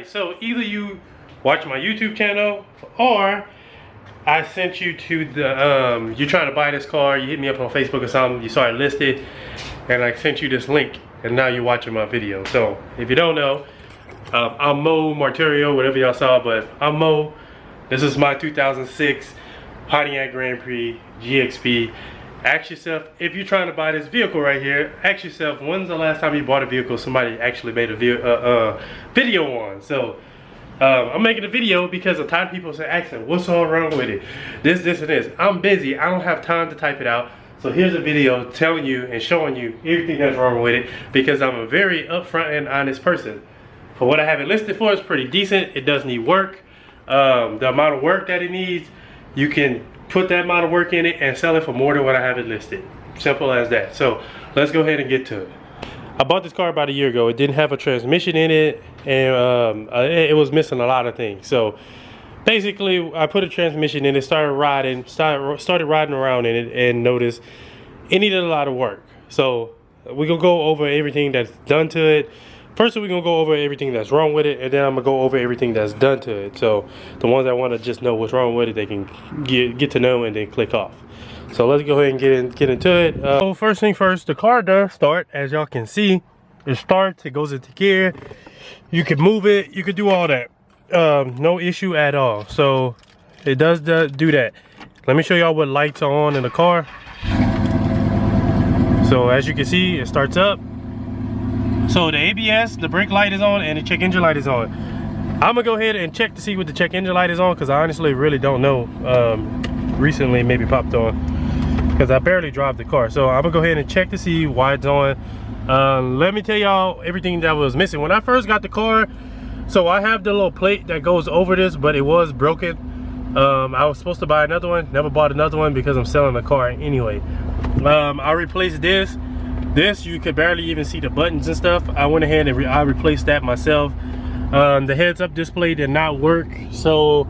So either you watch my YouTube channel, or I sent you to the, you're trying to buy this car, you hit me up on Facebook or something, you saw it listed, and I sent you this link, and now you're watching my video. So if you don't know, I'm Mo Marturio, whatever y'all saw, but I'm Mo. This is my 2006 Pontiac Grand Prix GXP. Ask yourself, if you're trying to buy this vehicle right here, ask yourself, when's the last time you bought a vehicle somebody actually made a video on? So I'm making a video because a ton of people say, asking, what's all wrong with it? This, and this. I'm busy. I don't have time to type it out. So here's a video telling you and showing you everything that's wrong with it, because I'm a very upfront and honest person. For what I have it listed for, it's pretty decent. It does need work. The amount of work that it needs, you can put that amount of work in it and sell it for more than what I have it listed. Simple as that. So let's go ahead and get to it. I bought this car about a year ago. It didn't have a transmission in it, and it was missing a lot of things. So basically, I put a transmission in it, started riding around in it, and noticed it needed a lot of work. So we're gonna go over everything that's done to it. First, we're gonna go over everything that's wrong with it, and then I'm gonna go over everything that's done to it. So the ones that want to just know what's wrong with it, they can get to know and then click off. So let's go ahead and get into it. So first thing first, the car does start. As y'all can see, it starts, it goes into gear. You can move it, you can do all that. No issue at all. So it does do that. Let me show y'all what lights are on in the car. So as you can see, it starts up. So the ABS, the brake light is on, and the check engine light is on. I'm gonna go ahead and check to see what the check engine light is on, because I honestly really don't know. Recently maybe popped on, because I barely drive the car. So I'm gonna go ahead and check to see why it's on. Let me tell y'all everything that was missing when I first got the car. So I have the little plate that goes over this, but it was broken. I was supposed to buy another one, never bought another one because I'm selling the car anyway. I replaced this. You could barely even see the buttons and stuff. I went ahead and I replaced that myself. The heads-up display did not work, so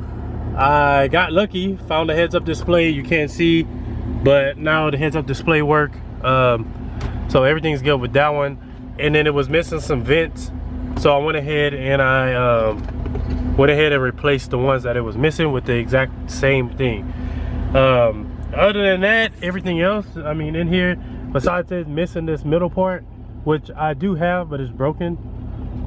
I got lucky, found the heads-up display. You can't see, but now the heads-up display work. So everything's good with that one. And then it was missing some vents, so I went ahead and replaced the ones that it was missing with the exact same thing. Other than that, everything else, I mean, in here, besides it missing this middle part, which I do have, but it's broken.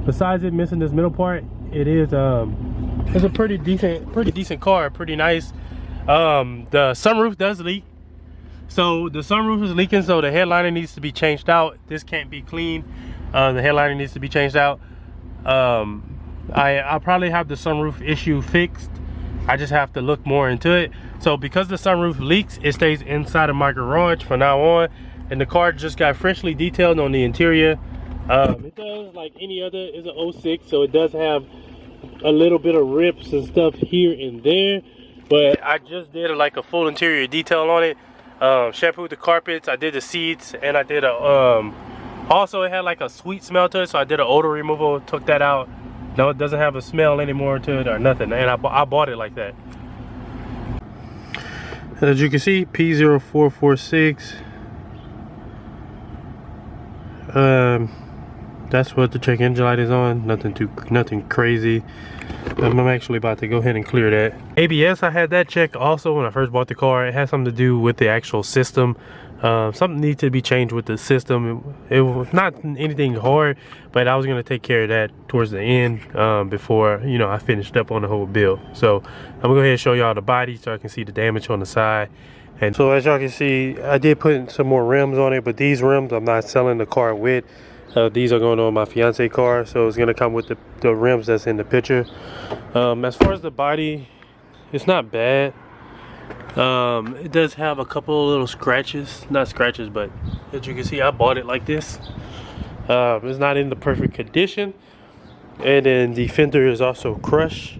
Besides it missing this middle part, it is it's a pretty decent car, pretty nice. The sunroof does leak. So the sunroof is leaking, so the headliner needs to be changed out. This can't be clean. The headliner needs to be changed out. I'll probably have the sunroof issue fixed. I just have to look more into it. So because the sunroof leaks, it stays inside of my garage from now on. And the car just got freshly detailed on the interior. It does, like any other, is an 06, so it does have a little bit of rips and stuff here and there. But I just did like a full interior detail on it. Shampooed the carpets, I did the seats, and I did a also it had like a sweet smell to it, so I did an odor removal, took that out. No, it doesn't have a smell anymore to it or nothing, and I bought it like that. As you can see, P0446. That's what the check engine light is on. Nothing crazy. I'm actually about to go ahead and clear that. ABS, I had that checked also when I first bought the car. It had something to do with the actual system. Something needs to be changed with the system. It was not anything hard, but I was gonna take care of that towards the end, before, you know, I finished up on the whole build. So I'm gonna go ahead and show y'all the body so I can see the damage on the side. And so as y'all can see, I did put some more rims on it, but these rims I'm not selling the car with. These are going on my fiance car, so it's gonna come with the rims that's in the picture. As far as the body, it's not bad. It does have a couple of little scratches, not scratches, but as you can see, I bought it like this. It's not in the perfect condition, and then the fender is also crushed.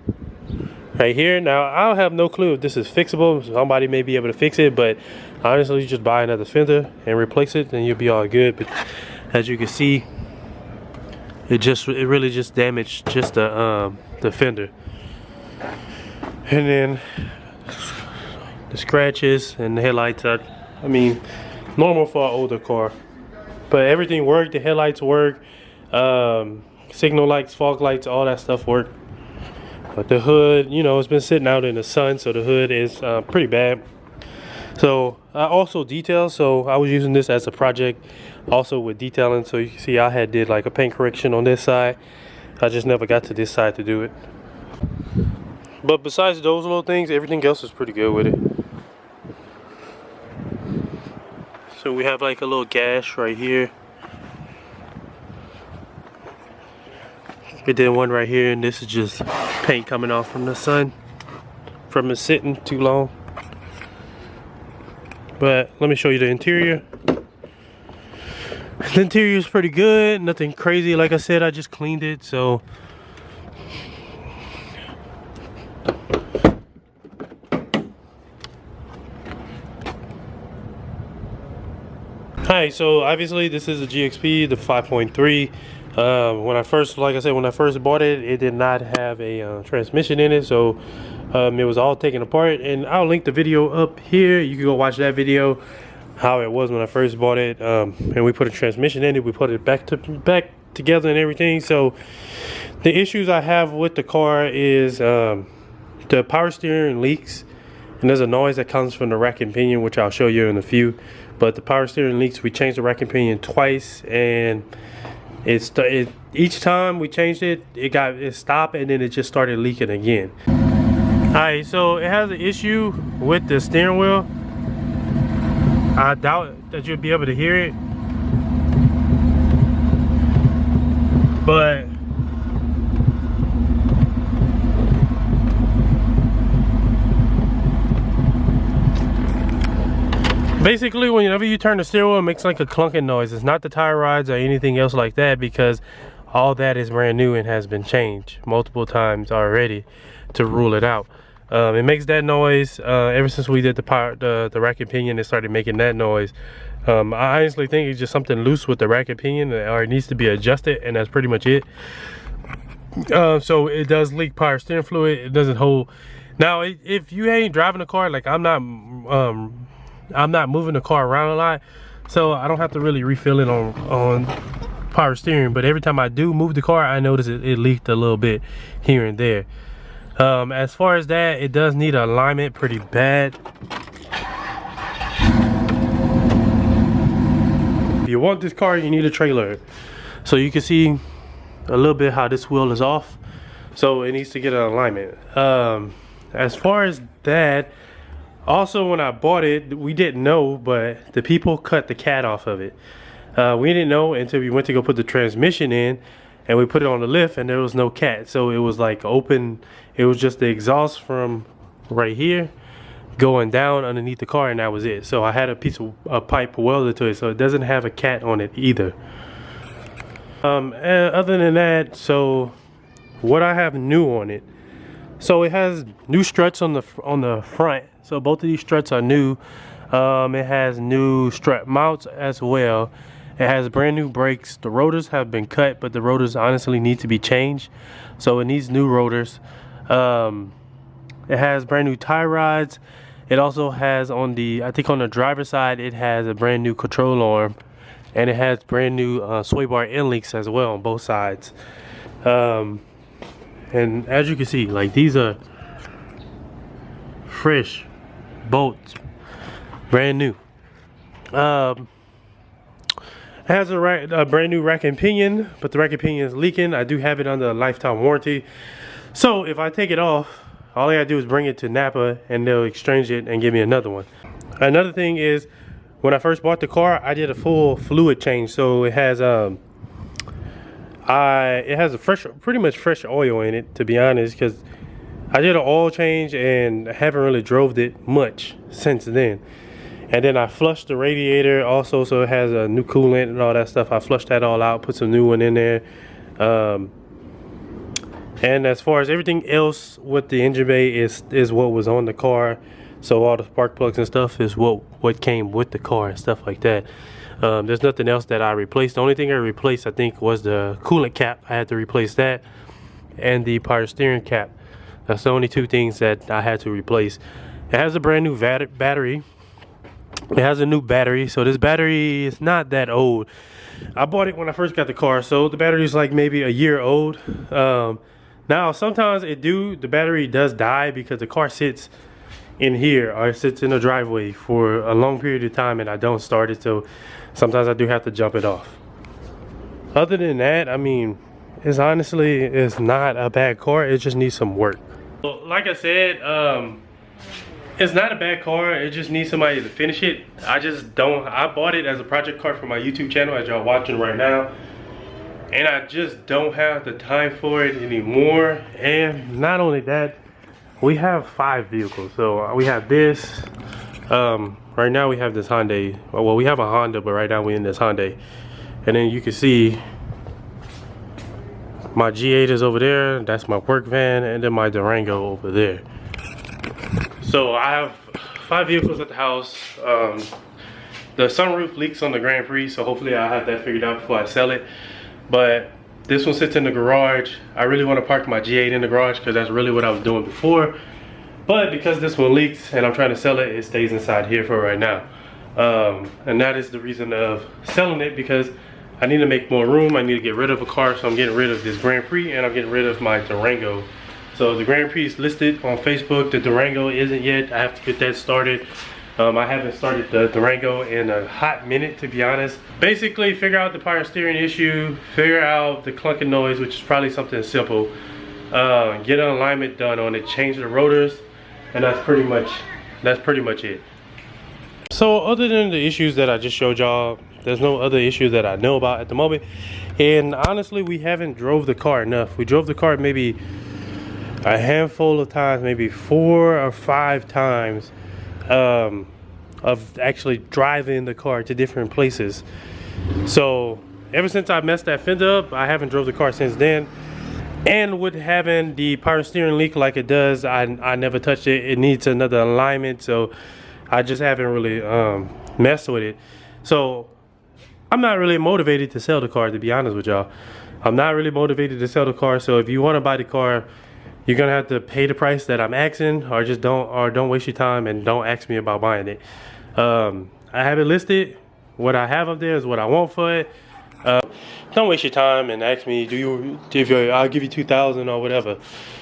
right here. Now I don't have no clue if this is fixable. Somebody may be able to fix it, but honestly, you just buy another fender and replace it and you'll be all good. But as you can see, it really just damaged just the fender. And then the scratches and the headlights are, I mean, normal for an older car. But everything worked, the headlights work, signal lights, fog lights, all that stuff worked. But the hood, you know, it's been sitting out in the sun, so the hood is pretty bad. So I also detail, so I was using this as a project also with detailing. So you can see I did like a paint correction on this side. I just never got to this side to do it. But besides those little things, everything else is pretty good with it. So we have like a little gash right here. We did one right here, and this is just paint coming off from the sun from it sitting too long. But let me show you the interior. The interior is pretty good, nothing crazy. Like I said, I just cleaned it, so Alright, so obviously this is a GXP, the 5.3. When I first bought it, it did not have a transmission in it, so it was all taken apart. And I'll link the video up here. You can go watch that video, how it was when I first bought it. And we put a transmission in it, we put it back together and everything. So the issues I have with the car is the power steering leaks, and there's a noise that comes from the rack and pinion, which I'll show you in a few. But the power steering leaks, we changed the rack and pinion twice, and each time we changed it, it stopped, and then it just started leaking again. Alright, so it has an issue with the steering wheel. I doubt that you'll be able to hear it, but basically, whenever you turn the steering wheel, it makes like a clunking noise. It's not the tire rods or anything else like that, because all that is brand new and has been changed multiple times already to rule it out. It makes that noise ever since we did the rack and pinion. It started making that noise. I honestly think it's just something loose with the rack and pinion, or it needs to be adjusted, and that's pretty much it. So it does leak power steering fluid. It doesn't hold. Now, if you ain't driving a car, like I'm not moving the car around a lot, so I don't have to really refill it on power steering. But every time I do move the car, I notice it leaked a little bit here and there. As far as that, it does need alignment pretty bad. If you want this car, you need a trailer. So you can see a little bit how this wheel is off, so it needs to get an alignment. As far as that, also when I bought it, we didn't know, but the people cut the cat off of it. We didn't know until we went to go put the transmission in, and we put it on the lift, and there was no cat. So it was like open, it was just the exhaust from right here going down underneath the car, and that was it. So I had a piece of a pipe welded to it, so it doesn't have a cat on it either. And other than that, so what I have new on it, so it has new struts on the front. So both of these struts are new. It has new strut mounts as well. It has brand new brakes. The rotors have been cut, but the rotors honestly need to be changed, so it needs new rotors. It has brand new tie rods. It also has I think on the driver's side, it has a brand new control arm, and it has brand new sway bar end links as well on both sides. And as you can see, like, these are fresh bolts, brand new. It has a brand new rack and pinion, but the rack and pinion is leaking. I do have it under a lifetime warranty, so if I take it off, all I gotta do is bring it to Napa, and they'll exchange it and give me another one. Another thing is, when I first bought the car, I did a full fluid change. So it has it has a pretty much fresh oil in it, to be honest, because I did an oil change and I haven't really drove it much since then. And then I flushed the radiator also, so it has a new coolant and all that stuff. I flushed that all out, put some new one in there. And as far as everything else with the engine bay is what was on the car. So all the spark plugs and stuff is what came with the car and stuff like that. There's nothing else that I replaced. The only thing I replaced, I think, was the coolant cap. I had to replace that, and the power steering cap. That's the only two things that I had to replace. It has a brand new battery. It has a new battery, so this battery is not that old. I bought it when I first got the car, so the battery is like maybe a year old. Now sometimes the battery does die because the car sits in here or it sits in the driveway for a long period of time and I don't start it, so sometimes I do have to jump it off. Other than that, I mean, it's not a bad car. It just needs some work. Well, like I said, it's not a bad car. It just needs somebody to finish it. I bought it as a project car for my YouTube channel, as y'all watching right now, and I just don't have the time for it anymore. And not only that, we have 5 vehicles. So we have this. Right now we have this Hyundai. Well, we have a Honda, but right now we're in this Hyundai. And then you can see my G8 is over there. That's my work van, and then my Durango over there. So I have 5 vehicles at the house. The sunroof leaks on the Grand Prix, so hopefully I'll have that figured out before I sell it. But this one sits in the garage. I really want to park my G8 in the garage because that's really what I was doing before. But because this one leaks and I'm trying to sell it, it stays inside here for right now. And that is the reason of selling it, because I need to make more room. I need to get rid of a car, so I'm getting rid of this Grand Prix and I'm getting rid of my Durango. So the Grand Prix is listed on Facebook. The Durango isn't yet. I have to get that started. I haven't started the Durango in a hot minute, to be honest. Basically, figure out the power steering issue, figure out the clunking noise, which is probably something simple. Get an alignment done on it, change the rotors, and that's pretty much it. So other than the issues that I just showed y'all, there's no other issues that I know about at the moment. And honestly, we haven't drove the car enough. We drove the car maybe a handful of times, maybe 4 or 5 times of actually driving the car to different places. So ever since I messed that fender up, I haven't drove the car since then. And with having the power steering leak like it does, I never touched it. It needs another alignment, so I just haven't really messed with it. So I'm not really motivated to sell the car, to be honest with y'all. I'm not really motivated to sell the car. So if you want to buy the car, you're gonna have to pay the price that I'm asking, or just don't waste your time and don't ask me about buying it. I have it listed. What I have up there is what I want for it. Don't waste your time and ask me, I'll give you $2,000 or whatever.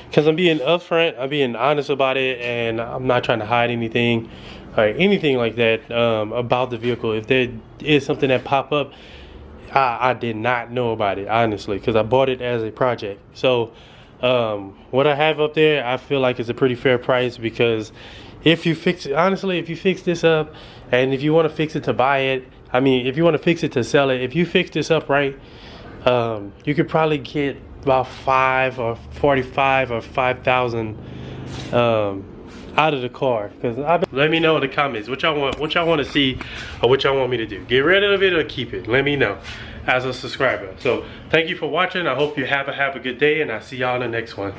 Because I'm being upfront, I'm being honest about it, and I'm not trying to hide anything or anything like that about the vehicle. If there is something that pop up, I did not know about it, honestly, because I bought it as a project. So what I have up there, I feel like it's a pretty fair price, because if you fix it, honestly, if you fix this up, and if you want to fix it to buy it, I mean, if you want to fix it to sell it, if you fix this up right, you could probably get about 5 or 45 or 5,000 out of the car. Because let me know in the comments what y'all want to see, or what y'all want me to do. Get rid of it or keep it. Let me know as a subscriber. So thank you for watching. I hope you have a good day, and I'll see y'all in the next one.